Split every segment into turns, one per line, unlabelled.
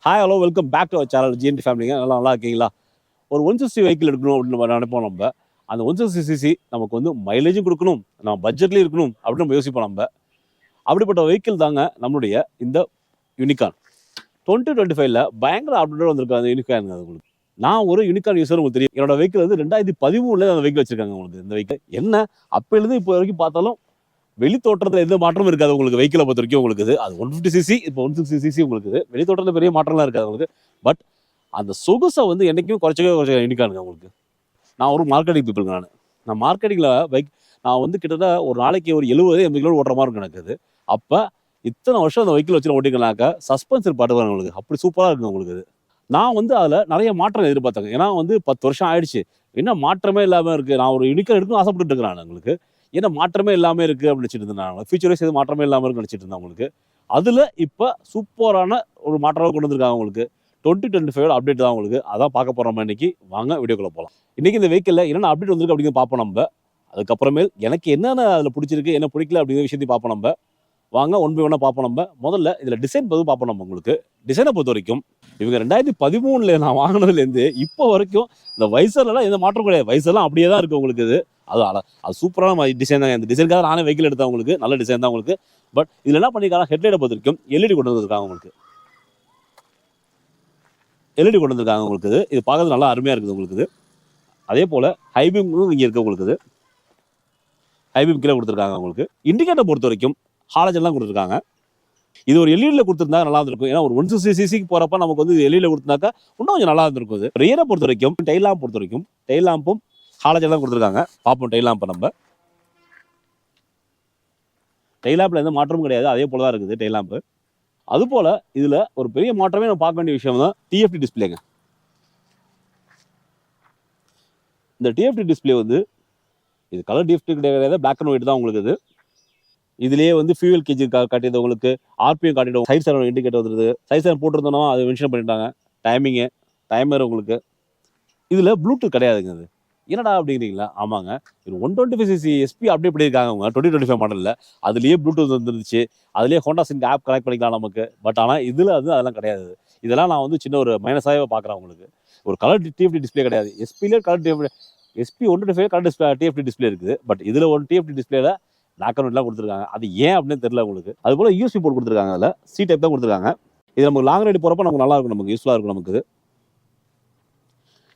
Hi hello welcome back to our channel GNT ஃபேமிலிங்க. நல்லா இருக்கீங்களா? ஒரு 160 வெஹிக்கிள் எடுக்கணும் அப்படின்னு நம்ம நினைப்போம். நம்ம அந்த 160cc நமக்கு வந்து மைலேஜும் கொடுக்கணும், நம்ம பட்ஜெட்லேயும் இருக்கணும் அப்படின்னு நம்ம யோசிப்போம். நம்ம அப்படிப்பட்ட வெஹிக்கிள் தாங்க நம்மளுடைய இந்த யூனிகான் 2025ல பயங்கர அப்டேட் வந்திருக்கு. அந்த யூனிகான் அது உங்களுக்கு நான் ஒரு யூனிகான் யூஸர், உங்களுக்கு தெரியும். என்னோட வெஹிக்கிள் வந்து 2013 அந்த வெஹிக்கிள் வச்சிருக்காங்க. உங்களுக்கு இந்த வெஹிக்கிள் என்ன அப்போலேருந்து இப்போ வரைக்கும் பார்த்தாலும் வெளி தோற்றத்தில் எந்த மாற்றமும் இருக்காது. உங்களுக்கு வெஹிக்கிளை பொறுத்த வரைக்கும் உங்களுக்கு அது 150cc, இப்போ 160cc உங்களுக்கு வெளி தோற்றத்தில் பெரிய மாற்றம்லாம் இருக்காது உங்களுக்கு. பட் அந்த சொகுசை வந்து என்றைக்கும் குறைச்சவே யூனிகானுங்க உங்களுக்கு. நான் ஒரு மார்க்கெட்டிங் பீப்புள். நான் மார்க்கெட்டிங்கில் நான் வந்து கிட்டத்தட்ட ஒரு நாளைக்கு ஒரு 70-80 கிலோ ஓட்டுற மாதிரி இருக்கும் எனக்கு. அது அப்போ இத்தனை வருஷம் அந்த வெஹிக்கிள் வச்சு ஓட்டிக்கலாக்கா சஸ்பென்சர் பாட்டு உங்களுக்கு அப்படி சூப்பராக இருக்குங்க உங்களுக்கு. நான் வந்து அதில் நிறைய மாற்றம் எதிர்பார்த்தேங்க. ஏன்னா வந்து 10 வருஷம் ஆயிடுச்சு, என்ன மாற்றமே இல்லாமல் இருக்குது. நான் ஒரு யூனிகான் எடுக்கணும்னு ஆசைப்பட்டு இருக்கிறேன் உங்களுக்கு. ஏன்னா மாற்றமே இல்லாமல் இருக்குது அப்படின்னு நினச்சிட்டு இருந்தேன். ஃபியூச்சர் வைஸ் எதுவும் மாற்றமே இல்லாமல் இருக்குன்னு நினச்சிட்டு இருந்தேன் உங்களுக்கு. அதில் இப்போ சூப்பரான ஒரு மாற்றமாக கொண்டு வந்திருக்காங்க உங்களுக்கு. 2025 அப்டேட் தான் உங்களுக்கு. அதான் பார்க்க போகிறோம் இன்னைக்கு. வாங்க வீடியோக்குள்ளே போகலாம். இன்றைக்கி இந்த வெஹிக்கிளில் என்னென்ன அப்டேட் வந்திருக்கு அப்படிங்கிறது பார்ப்போம் நம்ம. அதுக்கப்புறமேல் எனக்கு என்னென்ன அதில் பிடிச்சிருக்கு, என்ன பிடிக்கல அப்படிங்கிற விஷயத்தையும் பார்ப்போம் நம்ம. வாங்க ஒன் பை ஒன்னாக பார்ப்போம் நம்ம. முதல்ல இதில் டிசைன் பார்த்து பார்ப்போம் நம்ம. உங்களுக்கு டிசைனை பொறுத்த வரைக்கும் இவங்க 2013 நான் வாங்கினதுலேருந்து இப்போ வரைக்கும் இந்த வைசர்லாம் எந்த மாற்றம் கிடையாது. வைசர்லாம் அப்படியே தான் இருக்குது உங்களுக்கு. அது சூப்பரான டிசைன் தான். இந்த டிசைனுக்காக நானே வெஹிக்கிள் எடுத்தேன் உங்களுக்கு. நல்ல டிசைன் தான் உங்களுக்கு. பட் இதில் என்ன பண்ணியிருக்காங்க, ஹெட்லைட்டை பொறுத்த வரைக்கும் எல்இடி கொண்டு வந்திருக்காங்க உங்களுக்கு. எல்இடி கொண்டு வந்திருக்காங்க உங்களுக்கு. இது பார்க்கறது நல்லா அருமையாக இருக்குது உங்களுக்கு. அதே போல் ஹைபீம் இங்கே இருக்குது உங்களுக்கு. ஹைபீம் கீழே கொடுத்துருக்காங்க உங்களுக்கு. இண்டிகேட்டர் பொறுத்த வரைக்கும் ஹாலஜன்லாம் கொடுத்துருக்காங்க. இது ஒரு எல்இடியில் கொடுத்துருந்தா நல்லா இருந்திருக்கும். ஏன்னா ஒரு 160cc போகிறப்ப நமக்கு வந்து எல்இடியில் கொடுத்துருந்தாக்கா இன்னும் கொஞ்சம் நல்லா இருந்திருக்கும். இது ரியரை பொறுத்த வரைக்கும் டெயில் லாம்பும் ஹாலஜன்லாம் கொடுத்துருக்காங்க. பார்ப்போம் டெயில் லாம்பை நம்ம. டெயில் லாம்பில் எந்த மாற்றமும் கிடையாது, அதே போல தான் இருக்குது டெயில் லாம்பு. அதுபோல் இதில் ஒரு பெரிய மாற்றமே நம்ம பார்க்க வேண்டிய விஷயம் தான் டிஎஃப்டி டிஸ்பிளேங்க. இந்த டிஎஃப்டி டிஸ்பிளே வந்து இது கலர் டிஎஃப்டி கிடையாது, பிளாக் அண்ட் ஒயிட் தான் உங்களுக்கு. இதுலேயே வந்து ஃபியூவல் கேஜி காட்டியது உங்களுக்கு, ஆர்பிஎம் காட்டிடுவோம், சைட் சேனல் இண்டிகேட்டர் வந்துருது. சைட் சேனல் போட்டிருந்தோம், அது மென்ஷன் பண்ணிட்டாங்க. டைமர் உங்களுக்கு. இதில் ப்ளூடூத் கிடையாதுங்க. அது என்னடா அப்படிங்கிறீங்களா? ஆமாங்க, இது 125cc எஸ்பி அப்டேட் பண்ணியிருக்காங்க அவங்க 2025 மாடலில். அதுலேயே ப்ளூடூத் வந்துருச்சு, அதுலேயே ஹோண்டா சிங்க் ஆப் கனெக்ட் பண்ணிக்கலாம் நமக்கு. பட் ஆனால் இதில் வந்து அதெல்லாம் கிடையாது. இதெல்லாம் நான் வந்து சின்ன ஒரு மைனஸாகவே பார்க்குறேன் உங்களுக்கு. ஒரு கலர் டிஎஃப்டி டிஸ்பிளே கிடையாது. எஸ்பிலே colour TFT, SP 125 colour TFT display இருக்குது. பட் இதில் ஒரு டிஎஃப்டி டிஸ்பிளேல பிளாக் அண்ட் ஒயிட்லாம் கொடுத்துருக்காங்க. அது ஏன் அப்படின்னு தெரியல உங்களுக்கு. அதுபோல் யூஎஸ்பி போர்ட் கொடுத்துருக்காங்க. அதில் சி டைப் தான் கொடுத்துருக்காங்க. இது நமக்கு லாங் ரைடு போகிறப்ப நமக்கு நல்லா இருக்கும், நமக்கு யூஸ்ஃபுல்லாக இருக்கும் நமக்கு.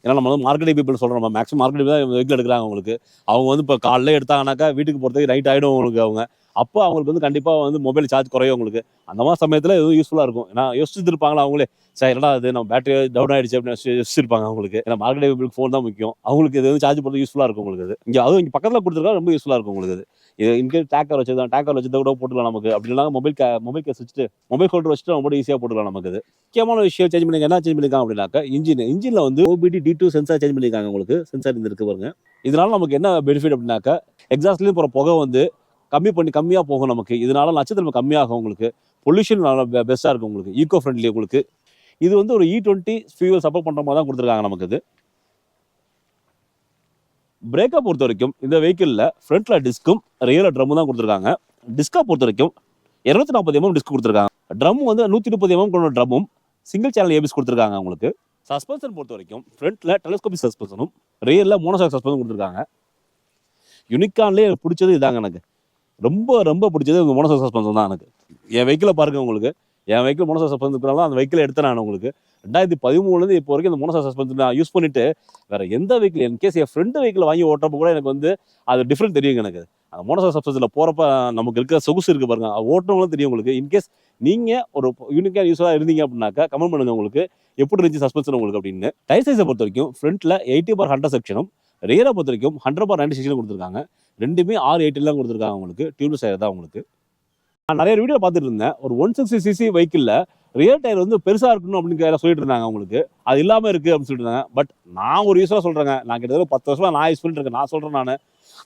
ஏன்னா நம்ம வந்து மார்க்கெட்டிங் பீப்புள் சொல்கிறோம், நம்ம மேக்ஸிமம் மார்க்கெட்டிங் தான் வெஹிக்கிள் எடுக்கிறாங்க உங்களுக்கு. அவங்க வந்து இப்போ காலையில் எடுத்தாங்கனாக்கா வீட்டுக்கு போகிறதுக்கு நைட் ஆகிடும் உங்களுக்கு. அவங்க அப்போ அவங்களுக்கு வந்து கண்டிப்பாக வந்து மொபைல் சார்ஜ் குறையும் உங்களுக்கு. அந்த மாதிரி சமயத்தில் எதுவும் யூஸ்ஃபுல்லாக இருக்கும். ஏன்னா யோசிச்சுட்டு இருப்பாங்களா அவங்களே, சார் என்னடா அது நம்ம பேட்டரி டவுன் ஆகிடுச்சு அப்படின்னு யோசிச்சிருப்பாங்க அவங்களுக்கு. ஏன்னா மார்க்கெட்டிங் பீப்புளுக்கு ஃபோன் தான் முக்கியம். அவங்களுக்கு இது வந்து சார்ஜ் போகிறது யூஸ்ஃபுல்லாக இருக்கும் உங்களுக்கு. இங்கே அதுவும் இங்கே பக்கத்தில் கொடுத்துருக்கா ரொம்ப யூஸ்ஃபுல்லாக இருக்கும் உங்களுக்கு. இது இன்கேஸ் டேக்கர் வச்சுதான் கூட போட்டுக்கலாம் நமக்கு. அப்படி இல்லைனா மொபைல் கேஸ் வச்சுட்டு மொபைல் ஹோல்டர் வச்சுட்டு ரொம்ப ஈஸியாக போட்டுக்கலாம் நமக்கு. இது முக்கியமான விஷயம் சேஞ்ச் பண்ணிருக்காங்க. என்ன சேஞ்ச் பண்ணிருக்காங்க அப்படின்னாக்கா இன்ஜினில் வந்து OBD D2 சென்சார் சேஞ்ச் பண்ணியிருக்காங்க உங்களுக்கு. சென்சார் இருக்கு பாருங்க. இதனால நமக்கு என்ன பெனிஃபிட் அப்படின்னாக்கா எக்ஸாஸ்ட்லேயும் போகிற புகை வந்து கம்மியாக போகும் நமக்கு. இதனால நட்சத்திரம் கம்மியாகும் உங்களுக்கு. பொல்யூஷன் நல்லா பெஸ்ட்டாக இருக்கும் உங்களுக்கு, ஈகோ ஃப்ரெண்ட்லி உங்களுக்கு. இது வந்து ஒரு E20 ஃபியூவல் சப்போர்ட் பண்ணுற மாதிரி தான் கொடுத்துருக்காங்க நமக்கு. இது பிரேக்கை பொறுத்த வரைக்கும் இந்த வெஹிக்கிளில் ஃப்ரண்ட்டில் டிஸ்க்கும் ரியரில் ட்ரம்மு தான் கொடுத்துருக்காங்க. டிஸ்கை பொறுத்த வரைக்கும் 240 mm டிஸ்க் கொடுத்துருக்காங்க. ட்ரம் வந்து 130 mm கொண்ட ட்ரம்மும் சிங்கிள் சேனல் ஏபிஎஸ் கொடுத்துருக்காங்க உங்களுக்கு. சஸ்பென்ஷன் பொறுத்த வரைக்கும் ஃப்ரண்ட்டில் டெலஸ்கோபிக் சஸ்பென்ஷனும் ரியரில் மோனோஷாக் சஸ்பென்ஷன் கொடுத்துருக்காங்க. யூனிகான்லேயே எனக்கு பிடிச்சது இதாங்க. எனக்கு ரொம்ப பிடிச்சது இந்த மோனோஷாக் சஸ்பென்ஷன் தான். எனக்கு என் வெஹிக்கிளை பாருங்க உங்களுக்கு. என் வெஹிக்கிள் மோனோஷாக் சஸ்பென்ஷன் இருக்கிறனால அந்த வெஹிக்கிளை எடுத்தேன் நான் உங்களுக்கு. 2013 இப்போ வரைக்கும் இந்த மோனோஷாக் சஸ்பென்ஷன் நான் யூஸ் பண்ணிட்டு வேற எந்த வெஹிக்கிள் இன்கேஸ் என் ஃப்ரெண்டு வெஹிக்கிள் வாங்கி ஓட்டுறப்ப கூட எனக்கு வந்து அது டிஃப்ரெண்ட் தெரியுங்க. எனக்கு அந்த மோனோஷாக் சஸ்பென்ஷனில் போகிறப்ப நமக்கு இருக்கிற சொகுசு இருக்கு பாருங்க, ஓட்டுறவங்களும் தெரியும் உங்களுக்கு. இன்கேஸ் நீங்கள் ஒரு யூனிக்கான யூஸராக இருந்தீங்க அப்படின்னாக்கா கமெண்ட் பண்ணுங்க உங்களுக்கு எப்படி இருந்துச்சு சஸ்பென்ஷன் உங்களுக்கு அப்படின்னு. டயர் சைஸை பொறுத்த வரைக்கும் ஃப்ரண்ட்டில் 80/100 செக்ஷனும் ரியரை பொறுத்த வரைக்கும் 100/90 செக்ஷனும் கொடுத்துருக்காங்க. ரெண்டுமே 680 கொடுத்துருக்காங்க உங்களுக்கு. டியூப்லெஸ் டயர் தான் உங்களுக்கு. நான் நிறைய வீடியோ பார்த்துட்டு இருந்தேன். ஒரு 160cc வெஹிக்கிளில் ரியர் டயர் வந்து பெருசாக இருக்கணும் அப்படின்னு சொல்லிட்டு இருந்தாங்க உங்களுக்கு. அது இல்லாமல் இருக்குது அப்படின்னு சொல்லிட்டு இருந்தாங்க. பட் நான் ஒரு யூஸராக சொல்கிறேங்க, நான் கிட்டத்தட்ட 10 வருஷமாக நான் யூஸ் பண்ணிட்டு இருக்கேன். நான் சொல்கிறேன், நான்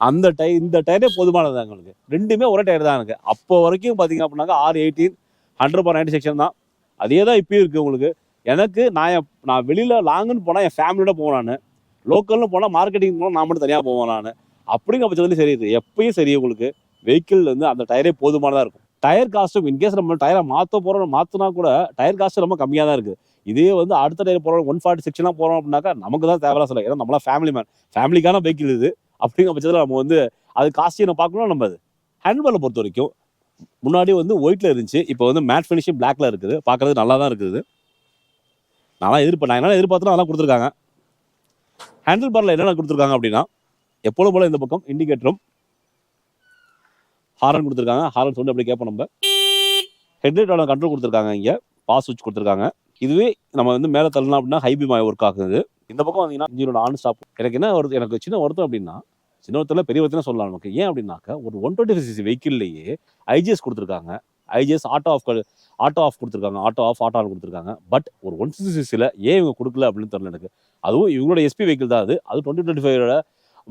அந்த இந்த டயரே போதுமானது தான் உங்களுக்கு. ரெண்டுமே ஒரே டயர் தான் எனக்கு. அப்போ வரைக்கும் பார்த்தீங்க அப்படின்னாக்கா 618 100/90 செக்ஷன் தான். அதே தான் இப்பயும் இருக்குது உங்களுக்கு. எனக்கு நான் வெளியில் லாங்குன்னு போனால் என் ஃபேமிலியோட போவேன். நான் லோக்கல்னு போனால் மார்க்கெட்டிங் போனால் நான் மட்டும் தனியாக போவேன். நான் அப்படிங்கிற பட்சத்துலேயும் சரி, எப்பயும் சரி உங்களுக்கு வெஹிக்கிள் வந்து அந்த டயரே போதுமானதாக இருக்கும். டயர் காஸ்ட்டும் இன்கேஸ் நம்ம டயரை மாற்றினா கூட டயர் காஸ்ட் ரொம்ப கம்மியாக தான் இருக்குது. இதே வந்து அடுத்த டயர் போகிறோம் 146 போகிறோம் அப்படின்னாக்கா நமக்கு தான் தேவையான சொல்ல, ஏன்னா நம்மளாம் ஃபேமிலி மேன், ஃபேமிலிக்கான பைக் இது. அப்படிங்கிற பட்சத்தில் நம்ம வந்து அது காஸ்டியை பார்க்கணும். நம்ம அது ஹேண்ட் பார்ல பொறுத்த வரைக்கும் முன்னாடி வந்து ஒயிட்ல இருந்துச்சு, இப்போ வந்து மேட் ஃபினிஷிங் பிளாக்ல இருக்குது. பார்க்கறது நல்லா தான் இருக்குது. நான் என்ன எதிர்பார்த்தோம் அதெல்லாம் கொடுத்துருக்காங்க. ஹேண்டில் பார்ல என்னென்ன கொடுத்துருக்காங்க அப்படின்னா, எப்போதும் போல இந்த பக்கம் இண்டிகேட்டரும் ஹாரன் கொடுத்துருக்காங்க. ஹாரன் சவுண்ட் அப்படி கேட்போம். நம்ம ஹெட்லைட்டோட கண்ட்ரோல் கொடுத்துருக்காங்க. இங்கே பாஸ் சுவிட்ச் கொடுத்துருக்காங்க. இதுவே நம்ம வந்து மேலே தள்ளலாம் அப்படின்னா ஹைபி ஒர்க் ஆகுது. இந்த பக்கம் வந்தீங்கன்னா இன்ஜினோட ஆன் ஸ்டாப். எனக்கு சின்ன வருத்தம் அப்படின்னா, சின்ன வருத்தம் பெரிய வருத்தம் சொல்லலாம் நமக்கு. ஏன் அப்படின்னாக்கா ஒரு 125cc வெஹிக்கிள்லேயே ஐஜிஎஸ் கொடுத்துருக்காங்க. ஐஜிஎஸ் ஆட்டோ ஆஃப் கொடுத்துருக்காங்க. ஆட்டோ ஆன் கொடுத்துருக்காங்க. பட் ஒரு 160cc ஏன் இவங்க கொடுக்கல அப்படின்னு தெரியல எனக்கு. அதுவும் இவங்களோட எஸ்பி வெஹிக்கிள் தான் அது. 2025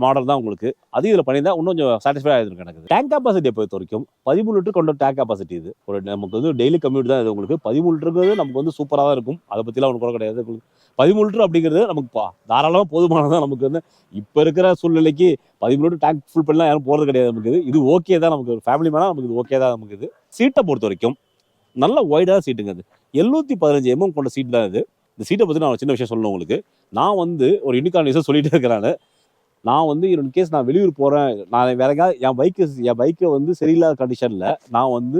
மாடல் தான் உங்களுக்கு. அது இதில் பண்ணியிருந்தா இன்னும் கொஞ்சம் சாட்டிஸ்ஃபை ஆகிருக்கு எனக்கு. டேங்க் கெப்பாசிட்டியை பொறுத்த வரைக்கும் 13 லிட்டர் கொண்ட டேங்க் கெப்பாசிட்டி. இது ஒரு நமக்கு வந்து டெய்லி கம்யூட் தான். இது உங்களுக்கு 13 லிட்டருங்கிறது நமக்கு வந்து சூப்பராக தான் இருக்கும். அதை பற்றிலாம் ஒன்றும் குறை கிடையாது. 13 லிட்டர் அப்படிங்கிறது நமக்கு தாராளமாக போதுமானதான். நமக்கு வந்து இப்போ இருக்கிற சூழ்நிலைக்கு 13 லிட்டர் டேங்க் ஃபுல் பண்ணலாம் யாரும் போகிறது கிடையாது. நமக்கு இது ஓகே தான். நமக்கு ஒரு ஃபேமிலி மேலே நமக்கு இது ஓகே தான். நமக்கு இது சீட்டை பொறுத்த வரைக்கும் நல்ல ஒய்டாக சீட்டுங்க. அது 715 கொண்ட சீட் தான் இது. இந்த சீட்டை பற்றி நான் சின்ன விஷயம் சொல்லணும் உங்களுக்கு. நான் வந்து ஒரு யூனிகார்ன் விஷயம் சொல்லிகிட்டே இருக்கிறேன். நான் வந்து இன்கேஸ் நான் வெளியூர் போகிறேன், நான் வேற எங்கேயாவது என் பைக்கை வந்து சரியில்லாத கண்டிஷனில் நான் வந்து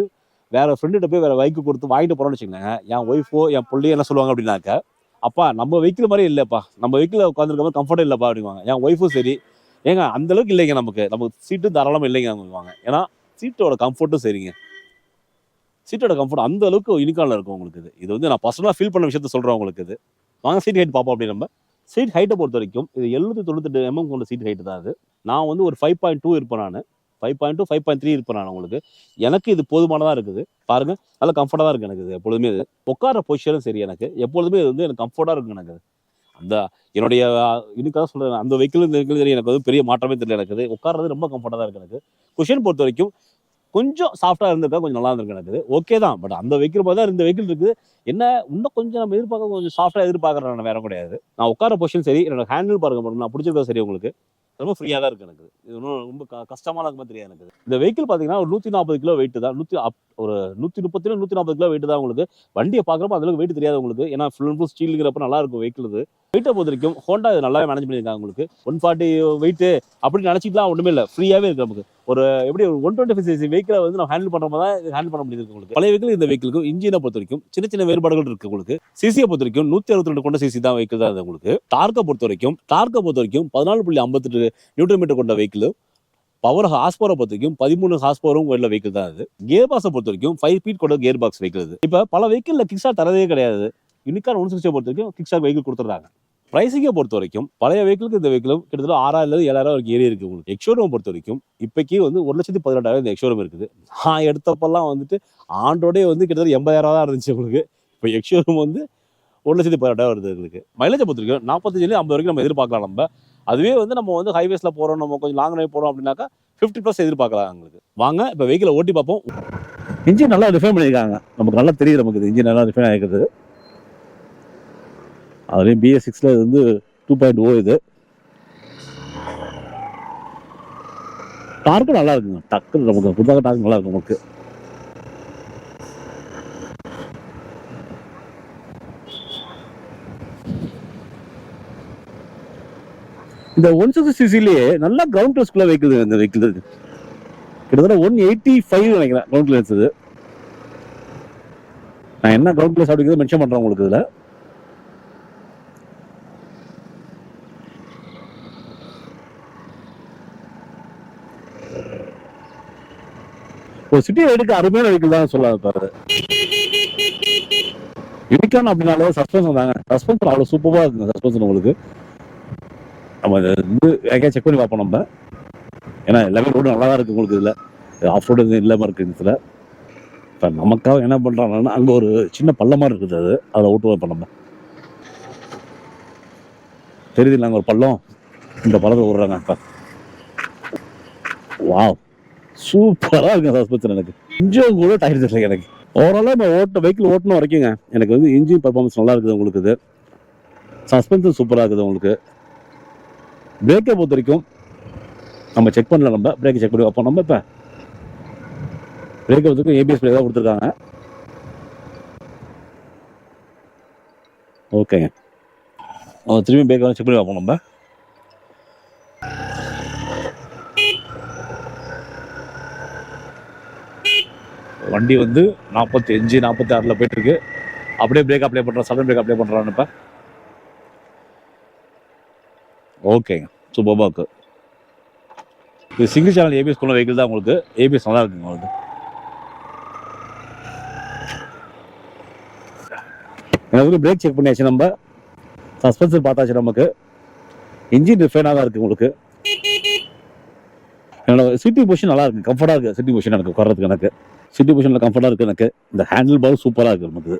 வேறு ஃப்ரெண்டுகிட்ட போய் வேறு பைக்கு கொடுத்து வாங்கிட்டு போகிறோன்னு வச்சுக்கோங்க, என் ஒய்ஃபோ என் பிள்ளையோ என்ன சொல்லுவாங்க அப்படின்னாக்கா, அப்பா நம்ம வெஹிக்கிள் மாதிரி இல்லைப்பா, நம்ம வெஹிக்கில் உட்காந்துருக்க மாதிரி கம்ஃபர்ட் இல்லைப்பா அப்படிவாங்க. என் ஒய்ஃபும் சரி, ஏங்க அந்தளவுக்கு இல்லைங்க, நமக்கு சீட்டும் தாராளமாக இல்லைங்க அப்படிவாங்க. ஏன்னா சீட்டோட கம்ஃபர்ட்டும் சரிங்க. சீட்டோட கம்ஃபர்ட் அந்த அளவுக்கு யூனிகார்னில் இருக்கும் உங்களுக்கு. இது வந்து நான் பர்சனலாக ஃபீல் பண்ண விஷயத்த சொல்கிறேன் உங்களுக்கு. இது வாங்க சீட் ஹைட் பார்ப்போம். அப்படி நம்ம சீட் ஹைட்டை பொறுத்த வரைக்கும் இது 798 கொண்ட சீட் ஹைட்டு தான். அது நான் வந்து ஒரு 5.2 இருப்பேன். நான் 5.2 5.3 இருப்பேன் நான் உங்களுக்கு. எனக்கு இது போதுமானதாக இருக்குது. பாருங்கள், நல்லா கம்ஃபர்ட்டாக தான் இருக்குது எனக்கு. இது எப்பொழுதுமே இது உட்கார பொசிஷனும் சரி, எனக்கு எப்பொழுதுமே இது வந்து எனக்கு கம்ஃபர்ட்டாக இருக்குது. எனக்கு அந்த என்னுடைய இதுக்காக சொல்கிறேன், அந்த வெஹிக்கிள் இந்த வெஹிக்கிள் சரி, எனக்கு வந்து பெரிய மாற்றமே தெரியல. எனக்கு உட்காரது ரொம்ப கம்ஃபர்ட்டாக தான் இருக்குது. எனக்கு குஷன் பொறுத்த வரைக்கும் கொஞ்சம் சாஃப்டாக இருந்திருக்கா, கொஞ்சம் நல்லா இருந்திருக்கு. எனக்கு ஓகே தான். பட் அந்த வெஹிக்கிள் பார்த்தா இந்த வெஹிக்கிள் இருக்குது. என்ன இன்னும் கொஞ்சம் நம்ம எதிர்பார்க்க கொஞ்சம் சாஃப்டாக எதிர்பார்க்குறேன். நான் வேற கிடையாது. நான் உட்கார பொசிஷன் சரி, என்னோட ஹேண்டில் பாருங்க, நான் பிடிச்சிருக்கா சரி, உங்களுக்கு ரொம்ப ஃப்ரீயாக தான் இருக்குது. எனக்கு இது இன்னும் ரொம்ப கஷ்டமான இருக்குமா தெரியாது. எனக்கு இந்த வெஹிக்கிள் பார்த்தீங்கன்னா ஒரு 140 கிலோ வெயிட் தான். ஒரு 130 140 கிலோ வெயிட் தான். உங்களுக்கு வண்டியை பார்க்குறப்ப அதுக்கு வெயிட் தெரியாது உங்களுக்கு. ஏன்னா ஃபுல் அண்ட் ஃபுல் ஸ்டீலுங்கிறப்ப நல்லா இருக்கும் வெஹிக்கிள். இது வெயிட்டை பொறுத்த வரைக்கும் ஹோண்டா இது நல்லாவே மேனேஜ் பண்ணியிருக்காங்க. உங்களுக்கு 140 வெயிட் அப்படின்னு நினச்சிக்கலாம் ஒன்றுமே இல்லை, ஃப்ரீயாகவே இருக்குது நமக்கு. ஒரு எப்படி ஒரு 125cc வெஹிக்கிளை வந்து நம்ம ஹேண்டில் பண்ணுற மாதிரி தான் ஹேண்டில் பண்ண முடியுது உங்களுக்கு. பழைய வெஹிக்கிள் இந்த வெஹிக்கிளுக்கும் இன்ஜினை பொறுத்த வரைக்கும் சின்ன சின்ன வேறுபாடுகள் இருக்குது உங்களுக்கு. சிசியை பொறுத்த வரைக்கும் 162 கொண்ட சிசி தான் வெஹிக்கிள் தான். உங்களுக்கு டார்க்கை பொறுத்த வரைக்கும் 14.58 நியூட்டன் மீட்டர் கொண்ட வெஹிக்கிள். பவர் ஹார்ஸ் பவரை பொறுத்த வரைக்கும் 13 ஹார்ஸ் பவரும் உள்ள வெஹிக்கிள் தான். அது கியர் பாக்ஸை பொறுத்த வரைக்கும் 5 ஸ்பீட் கொண்ட கியர் பாக்ஸ் வெஹிக்கிள். இது இப்போ பல வெஹிக்கிளில் கிக் ஸ்டார்ட் தரதே கிடையாது. யூனிகார்ன் 160 பொறுத்த வரைக்கும் கிக் ஸ்டார்ட் வெஹிக்கிள் கொடுத்துறாங்க. பிரைசிங்கை பொறுத்த வரைக்கும் பழைய வெஹிக்கிளுக்கு இந்த வெஹிக்கிளும் கிட்டத்தட்ட 6000 7,000 வரைக்கும் ஏறி இருக்குது உங்களுக்கு. எக்ஷோரூம் பொறுத்த வரைக்கும் இப்போக்கி வந்து 1,18,000 இந்த எக்ஷோரூம் இருக்குது. நான் எடுத்தப்பெல்லாம் வந்துட்டு ஆண்டோடே வந்து கிட்டத்தட்ட 80,000 தான் இருந்துச்சு உங்களுக்கு. இப்போ எக்ஷோரூம் வந்து 1,18,000 வருது உங்களுக்கு. மைலேஜை பொறுத்த வரைக்கும் 45 50 வரைக்கும் நம்ம எதிர்பார்க்கலாம். நம்ம அதுவே வந்து நம்ம வந்து ஹைவேஸில் போகிறோம், நம்ம கொஞ்சம் லாங் ட்ரைவ் போகிறோம் அப்படின்னாக்கா 50+ எதிர்பார்க்கலாம் உங்களுக்கு. வாங்க இப்போ வெஹிக்கிளை ஓட்டி பார்ப்போம். இன்ஜின் நல்லா ரிஃபைன் பண்ணியிருக்காங்க. நமக்கு நல்லா தெரியுது. நமக்கு இன்ஜின் நல்லா ரிஃபைன் ஆகிருக்குது. அதுலேயும் BS6 இது வந்து 2.0 இது. டார்க்கு நல்லா இருக்குங்க. டக்கு நமக்கு புதுசாக டார்க் நல்லா இருக்கும் நமக்கு. இந்த 160cc நல்லா கிரவுண்ட் கிளியரன்ஸ்குள்ள வைக்குது இந்த வெஹிக்கிள். கிட்டத்தட்ட 185 நினைக்கிறேன் கிரவுண்ட் கிளியரன்ஸ். இது நான் என்ன கிரவுண்ட் கிளியரன்ஸ் அப்படிங்கிறது மென்ஷன் பண்றேன் உங்களுக்கு. இதுல ஒரு சிட்டி ரைடுக்கு அருமையான வெஹிக்கிள் தான் சொல்லலாம். பாரு யூனிகார்ன் அப்படின்னாலே சஸ்பென்ஷன் தாங்க. சஸ்பென்ஷன் அவ்வளோ சூப்பராக இருக்குங்க. சஸ்பென்ஷன் உங்களுக்கு நம்ம இதை வந்து எங்கேயாவது செக் பண்ணி பார்ப்போம் நம்ம. ஏன்னா எல்லாமே ரோடு நல்லா தான் இருக்குது உங்களுக்கு. இதில் ஆஃப் ரோடு எதுவும் இல்லாமல் இருக்குது. இதில் இப்போ நமக்காக என்ன பண்ணுறாங்கன்னா அங்கே ஒரு சின்ன பள்ளமாக இருக்குது. அதை ஓட்டுவோம். இப்போ நம்ம தெரியுது இல்லை, அங்கே ஒரு பள்ளம், இந்த பள்ளத்தை ஓடுறாங்க. இப்போ வாவ் சூப்பராக இருக்குங்க சஸ்பென்ஷன். எனக்கு கொஞ்சம் கூட டயர் தெரியல எனக்கு. ஓவராலாக நம்ம வெஹிக்கிள் ஓட்டணும் வரைக்குங்க எனக்கு வந்து இன்ஜின் பர்ஃபார்மன்ஸ் நல்லா இருக்குது உங்களுக்கு. இது சஸ்பென்ஷன் சூப்பராக இருக்குது உங்களுக்கு. பிரேக்கை பொறுத்த வரைக்கும் நம்ம செக் பண்ணல. நம்ம பிரேக்கை செக் பண்ணி வைப்போம். நம்ம இப்போ பிரேக்கை பொறுத்த வரைக்கும் ABS பிரேக் தான் கொடுத்துருக்காங்க. ஓகேங்க. திரும்பி பிரேக் செக் பண்ணி பார்ப்போம் நம்ம. வண்டி வந்து 45 46 போயிட்டு இருக்கு. அப்படியே பிரேக் அப்ளை பண்ணுறோம், சடன் பிரேக் அப்ளை பண்ணுறோம் இப்போ. ஓகேங்க, சூப்பராக இருக்கு. இது சிங்கிள் சேனல் ஏபிஎஸ் கொண்ட வெஹிக்கிள் தான். உங்களுக்கு ஏபிஎஸ் நல்லா இருக்குங்க. உங்களுக்கு எனக்கு பிரேக் செக் பண்ணியாச்சு, நம்ம சஸ்பென்சர் பார்த்தாச்சு, நமக்கு இன்ஜின் ரிஃபைனாக தான் இருக்குது. உங்களுக்கு என்னோட சிட்டி பொசிஷன் நல்லா இருக்குது, கம்ஃபர்ட்டாக இருக்குது. சிட்டி பொசிஷன் எனக்கு உட்காரத்துக்கு, எனக்கு சிட்டி பொசிஷனில் கம்ஃபர்ட்டாக இருக்குது. எனக்கு இந்த ஹேண்டில் பார் சூப்பராக இருக்குது. நமக்கு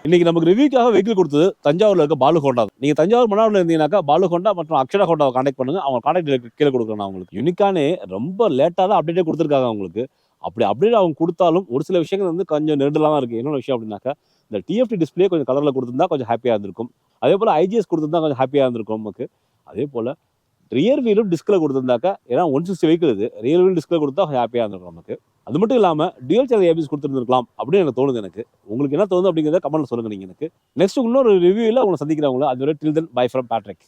இன்னைக்கு நமக்கு ரிவ்யூக்காக வெஹிக்கிள் கொடுத்தது தஞ்சாவூரில் இருக்க பாலு ஹோண்டா. நீங்கள் தஞ்சாவூர் மன்னாரில் இருந்தீங்கன்னாக்கா பாலு ஹோண்டா மற்றும் அக்ஷரா ஹோண்டாவை கான்டாக்ட் பண்ணுங்க. அவங்க கான்டாக்ட் கீழே கொடுக்குறேன். அவங்களுக்கு யூனிக்கானே ரொம்ப லேட்டாக தான் அப்டேட்டே கொடுத்துருக்காங்க. அவங்களுக்கு அப்படி அப்டேட் அவங்க கொடுத்தாலும் ஒரு சில விஷயங்கள் வந்து கொஞ்சம் நெருடலாக தான் இருக்குது. என்னென்ன விஷயம் அப்படின்னாக்கா, இந்த டிஎஃப்டி டிஸ்பிளே கொஞ்சம் கலரில் கொடுத்துருந்தா கொஞ்சம் ஹாப்பியாக இருந்திருக்கும். அதே போல் ஐஜிஎஸ் கொடுத்துருந்தா கொஞ்சம் ஹாப்பியாக இருந்திருக்கும் நமக்கு. அதே போல் ரியர் வீலும் டிஸ்கில் கொடுத்துருந்தாக்கா, ஏன்னா 160 வெஹிக்கிள் இது, ரியர் வீல் டிஸ்கில் கொடுத்தா ஹாப்பியாக இருந்திருக்கும் நமக்கு. அது மட்டும் இல்லாமல் டியூல் சேனல் ஏபிஎஸ் கொடுத்துருந்துருக்கலாம் அப்படின்னு எனக்கு தோணுது. எனக்கு உங்களுக்கு என்ன தோணுது அப்படிங்கிறத கமெண்ட்ல சொல்லுங்க. நீங்கள் எனக்கு நெக்ஸ்ட் இன்னொரு ரிவ்யூவில் உங்களை சந்திக்கிறவங்கள அதுவரை டில் தென் பை ஃப்ரம் பேட்ரிக்.